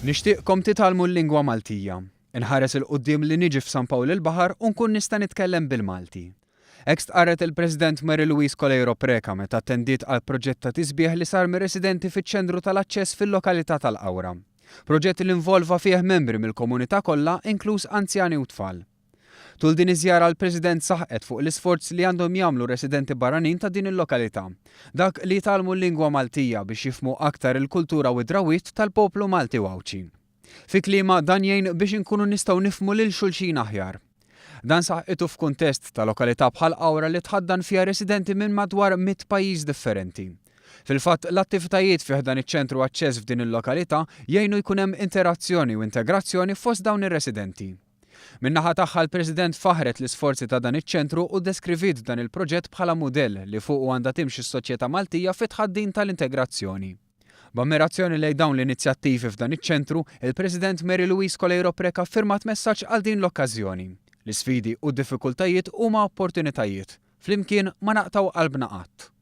Nixtieqkom titgħallmu l-lingwa Maltija. Inħares il-qudiem li niġi f'San Pawl il-Baħar u nkun nista' nitkellem bil-Malti. Hekk stqarret il-President Mary Louise Colejro Preca meta attendiet għal proġett ta' tisbieħ li sar mir-residenti fiċ-ċentru tal-aċċess fil-lokalità tal-Qawra. Proġett li involva fih membri mill-komunità kollha inkluż anzjani u tfal. Tul din iż-żjara l-President saħqet fuq l-isforz li għandhom jagħmlu residenti barranin ta' din il-lokalità. Dak li jtgħallmu l-lingwa Maltija biex jifhmu aktar il-kultura u d-drawwiet tal-poplu Malti Wawċi. Fi kliema dan jgħin biex inkunu nistgħu nifhmu lil xulxin aħjar. Dan saħqitu f'kuntest ta' lokalità bħal Qawra li tħaddan fiha residenti minn madwar 100 pajjiż differenti. Fil-fatt l-attivitajiet fih dan iċ-ċentru aċċess f'din il-lokalità jgħinu jkun hemm interazzjoni u integrazzjoni fost dawn ir-residenti. Min-naħa tagħha l-President faħret l-isforzi ta' dan iċ-ċentru u deskrivit dan il-proġett bħala mudell li fuq għandha timxi s-soċjetà Maltija fit-tħaddin tal-integrazzjoni. B'ammirazzjoni lejn dawn l-inizjattivi f'dan iċ-ċentru, il-President Mary Louise Colejro Preca firmat messaġġ għal din l-okkażjoni. L-isfidi u d-diffikultajiet huma opportunitajiet. Flimkien ma naqtaw qalbna qatt.